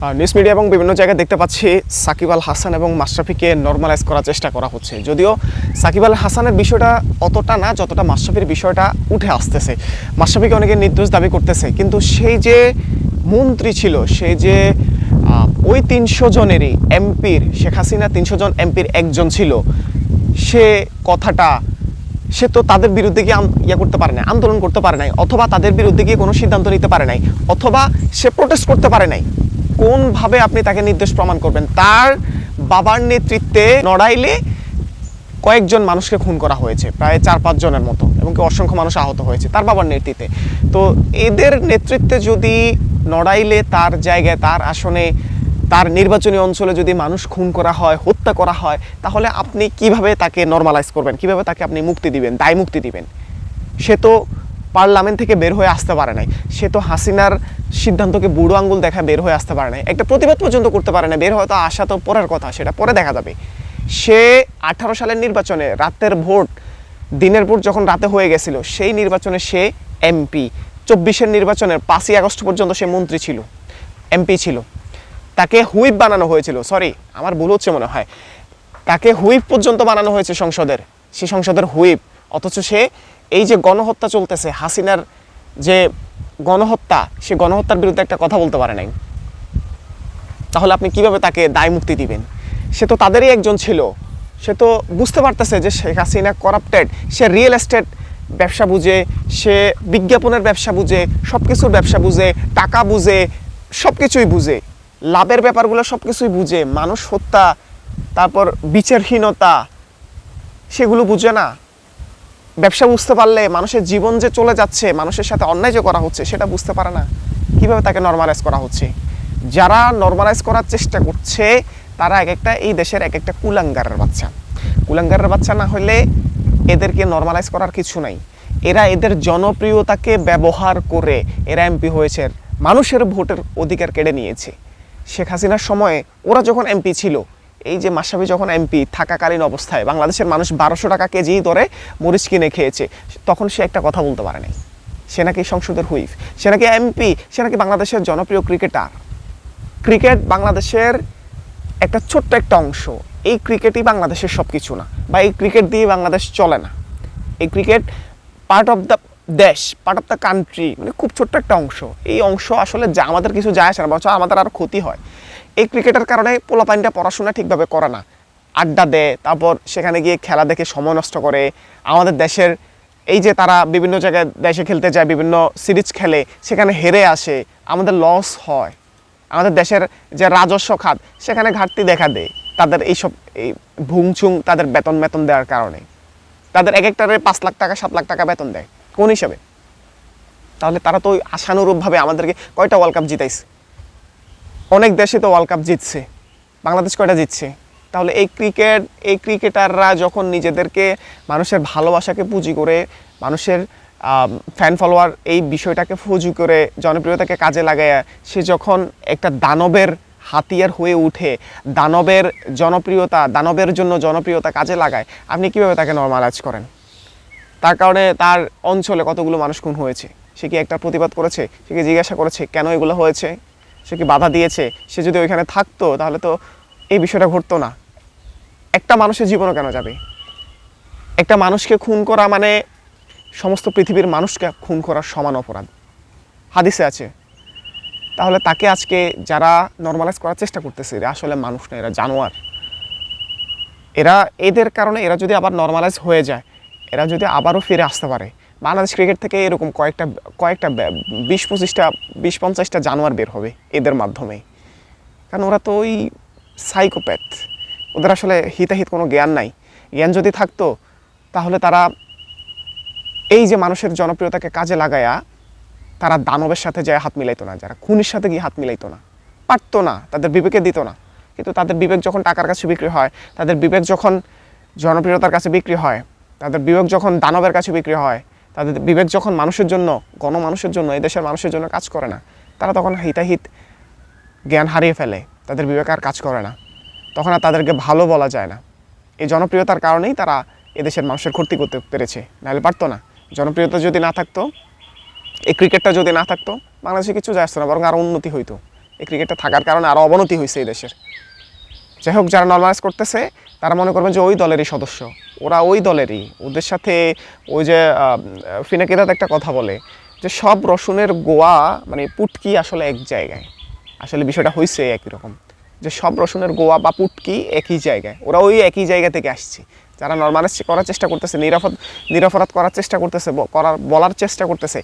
News media এবং বিভিন্ন জায়গায় দেখতে পাচ্ছি সাকিব আল হাসান এবং মাশরাফিকে নরমালাইজ করার চেষ্টা করা হচ্ছে। যদিও সাকিব আল হাসানের বিষয়টা অতটা না যতটা মাশরাফির বিষয়টা উঠে আসতেছে। মাশরাফিকে অনেকে নির্দোষ দাবি করতেছে, কিন্তু সেই যে মন্ত্রী ছিল, সেই যে ওই 300 জনেরই এমপির, শেখ হাসিনা 300 জন এমপির একজন ছিল, সে কথাটা সে তো তাদের বিরুদ্ধে গিয়ে করতে পারে নাই, আন্দোলন করতে পারে নাই, অথবা তাদের বিরুদ্ধে গিয়ে কোনো সিদ্ধান্ত নিতে পারে নাই, অথবা সে প্রোটেস্ট করতে পারে নাই। কোনভাবে আপনি তাকে নির্দোষ প্রমাণ করবেন? তার বাবার নেতৃত্বে নড়াইলে কয়েকজন মানুষকে খুন করা হয়েছে, প্রায় 4-5 জনের মতো, এবং অসংখ্য মানুষ আহত হয়েছে তার বাবার নেতৃত্বে। তো এদের নেতৃত্বে যদি নড়াইলে তার জায়গায়, তার আসনে, তার নির্বাচনী অঞ্চলে যদি মানুষ খুন করা হয়, হত্যা করা হয়, তাহলে আপনি কিভাবে তাকে নরমালাইজ করবেন? কিভাবে তাকে আপনি মুক্তি দিবেন, দায় মুক্তি দিবেন? সে তো পার্লামেন্ট থেকে বের হয়ে আসতে পারে নাই, সে তো হাসিনার সিদ্ধান্তকে বুড়ো আঙ্গুল দেখা বের হয়ে আসতে পারে নাই, একটা প্রতিবাদ পর্যন্ত করতে পারে না। বের হয়তো আসা তো পরের কথা, সেটা পরে দেখা যাবে। সে 18 সালের নির্বাচনে রাতের ভোট, দিনের ভোট যখন রাতে হয়ে গেছিল, সেই নির্বাচনে সে এমপি। 24-এর নির্বাচনের 5ই আগস্ট পর্যন্ত সে মন্ত্রী ছিল, এমপি ছিল। তাকে হুইপ বানানো হয়েছিল, সরি আমার ভুল হচ্ছে মনে হয়, তাকে হুইপ পর্যন্ত বানানো হয়েছে সংসদের, সে সংসদের হুইপ। অথচ সে এই যে গণহত্যা চলতেছে, হাসিনার যে গণহত্যা, সে গণহত্যার বিরুদ্ধে একটা কথা বলতে পারে নাই। তাহলে আপনি কিভাবে তাকে দায় মুক্তি দিবেন? সে তো তাদেরই একজন ছিল। সে তো বুঝতে পারতেছে যে শেখ হাসিনা করাপ্টেড। সে রিয়েল এস্টেট ব্যবসা বুঝে, সে বিজ্ঞাপনের ব্যবসা বুঝে, সব কিছুর ব্যবসা বুঝে, টাকা বুঝে, সব কিছুই বুঝে, লাভের ব্যাপারগুলো সব কিছুই বুঝে। মানুষ হত্যা, তারপর বিচারহীনতা, সেগুলো বুঝে না। ব্যবসা বুঝতে পারলে মানুষের জীবন যে চলে যাচ্ছে, মানুষের সাথে অন্যায় যে করা হচ্ছে, সেটা বুঝতে পারে না। কিভাবে তাকে নরমালাইজ করা হচ্ছে? যারা নরমালাইজ করার চেষ্টা করছে তারা এক একটা এই দেশের এক একটা কুলাঙ্গারের বাচ্চা। কুলাঙ্গারের বাচ্চা না হলে এদেরকে নরমালাইজ করার কিছু নাই। এরা এদের জনপ্রিয়তাকে ব্যবহার করে এরা এমপি হয়েছে, মানুষের ভোটের অধিকার কেড়ে নিয়েছে। শেখ হাসিনার সময়ে ওরা যখন এমপি ছিল, এই যে মাশরাফি যখন এমপি থাকাকালীন অবস্থায় বাংলাদেশের মানুষ 1200 টাকা কেজি ধরে মরিচ কিনে খেয়েছে, তখন সে একটা কথা বলতে পারে নাই। সে নাকি সংসদের হুইপ, সে নাকি এমপি, সে নাকি বাংলাদেশের জনপ্রিয় ক্রিকেটার। ক্রিকেট বাংলাদেশের একটা ছোট্ট একটা অংশ। এই ক্রিকেটই বাংলাদেশের সব কিছু না, বা এই ক্রিকেট দিয়ে বাংলাদেশ চলে না। এই ক্রিকেট পার্ট অফ দ্য দেশ, পার্ট অফ দ্য কান্ট্রি, মানে খুব ছোট্ট একটা অংশ। এই অংশ আসলে যা আমাদের কিছু যায় আসে না, বরঞ্চ আমাদের আরও ক্ষতি হয়। এই ক্রিকেটের কারণে পোলাপাইনটা পড়াশোনা ঠিকভাবে করে না, আড্ডা দেয়, তারপর সেখানে গিয়ে খেলা দেখে সময় নষ্ট করে। আমাদের দেশের এই যে তারা বিভিন্ন জায়গায় দেশে খেলতে যায়, বিভিন্ন সিরিজ খেলে, সেখানে হেরে আসে, আমাদের লস হয়। আমাদের দেশের যে রাজস্ব খাত, সেখানে ঘাটতি দেখা দেয় তাদের এইসব এই ভুংচুং, তাদের বেতন দেওয়ার কারণে। তাদের এক একটারে 5 লাখ টাকা 7 লাখ টাকা বেতন দেয় কোন হিসাবে? তাহলে তারা তো ওই আশানুরূপভাবে আমাদেরকে কয়টা ওয়ার্ল্ড কাপ জিতাইছে? অনেক দেশে তো ওয়ার্ল্ড কাপ জিতছে, বাংলাদেশ কয়টা জিতছে? তাহলে এই ক্রিকেটাররা যখন নিজেদেরকে, মানুষের ভালোবাসাকে পুঁজি করে, মানুষের ফ্যান ফলোয়ার এই বিষয়টাকে পুঁজি করে, জনপ্রিয়তাকে কাজে লাগায়, সে যখন একটা দানবের হাতিয়ার হয়ে উঠে, দানবের জন্য জনপ্রিয়তা কাজে লাগায়, আপনি কীভাবে তাকে নরমালাইজ করেন? তার কারণে তার অঞ্চলে কতগুলো মানুষ খুন হয়েছে, সে কি একটা প্রতিবাদ করেছে? সে কি জিজ্ঞাসা করেছে কেন এগুলো হয়েছে? সে কি বাধা দিয়েছে? সে যদি ওইখানে থাকতো তাহলে তো এই বিষয়টা ঘটতো না। একটা মানুষের জীবনও কেন যাবে? একটা মানুষকে খুন করা মানে সমস্ত পৃথিবীর মানুষকে খুন করার সমান অপরাধ, হাদিসে আছে। তাহলে তাকে আজকে যারা নরমালাইজ করার চেষ্টা করতেছে, এরা আসলে মানুষ না, এরা জানোয়ার। এদের কারণে এরা যদি আবার নরমালাইজ হয়ে যায়, এরা যদি আবারও ফিরে আসতে পারে, বাংলাদেশ ক্রিকেট থেকে এরকম কয়েকটা 20-25টা জানোয়ার বের হবে এদের মাধ্যমে। কারণ ওরা তো ওই সাইকোপ্যাথ, ওদের আসলে হিতাহিত কোনো জ্ঞান নাই। জ্ঞান যদি থাকতো তাহলে তারা এই যে মানুষের জনপ্রিয়তাকে কাজে লাগায়া তারা দানবের সাথে যায় হাত মিলাইতো না, যারা খুনির সাথে গিয়ে হাত মিলাইতো না, পারতো না, তাদের বিবেকে দিত না। কিন্তু তাদের বিবেক যখন টাকার কাছে বিক্রি হয়, তাদের বিবেক যখন জনপ্রিয়তার কাছে বিক্রি হয়, তাদের বিবেক যখন দানবের কাছে বিক্রি হয়, তাদের বিবেক যখন মানুষের জন্য, গণমানুষের জন্য, এই দেশের মানুষের জন্য কাজ করে না, তারা তখন হিতাহিত জ্ঞান হারিয়ে ফেলে, তাদের বিবেক আর কাজ করে না, তখন আর তাদেরকে ভালো বলা যায় না। এই জনপ্রিয়তার কারণেই তারা এদেশের মানুষের ক্ষতি করতে পেরেছে, নাহলে পারতো না। জনপ্রিয়তা যদি না থাকতো, এই ক্রিকেটটা যদি না থাকতো, বাংলাদেশে কিছু যায় আসতো না, বরং আরও উন্নতি হইতো। এই ক্রিকেটটা থাকার কারণে আরও অবনতি হয়েছে এই দেশের। যাই হোক, যারা নর্মালাইজ করতেছে তারা মনে করবেন যে ওই দলেরই সদস্য, ওরা ওই দলেরই, ওদের সাথে ওই যে ফিনাকিদাত একটা কথা বলে যে সব রসুনের গোয়া মানে পুটকি আসলে এক জায়গায়। আসলে বিষয়টা হয়েছে একই রকম, যে সব রসুনের গোয়া বা পুটকি একই জায়গায়, ওরা ওই একই জায়গা থেকে আসছে। যারা নর্মালাইজ করার চেষ্টা করতেছে, নিরাপরাধ করার চেষ্টা করতেছে, বলার চেষ্টা করতেছে,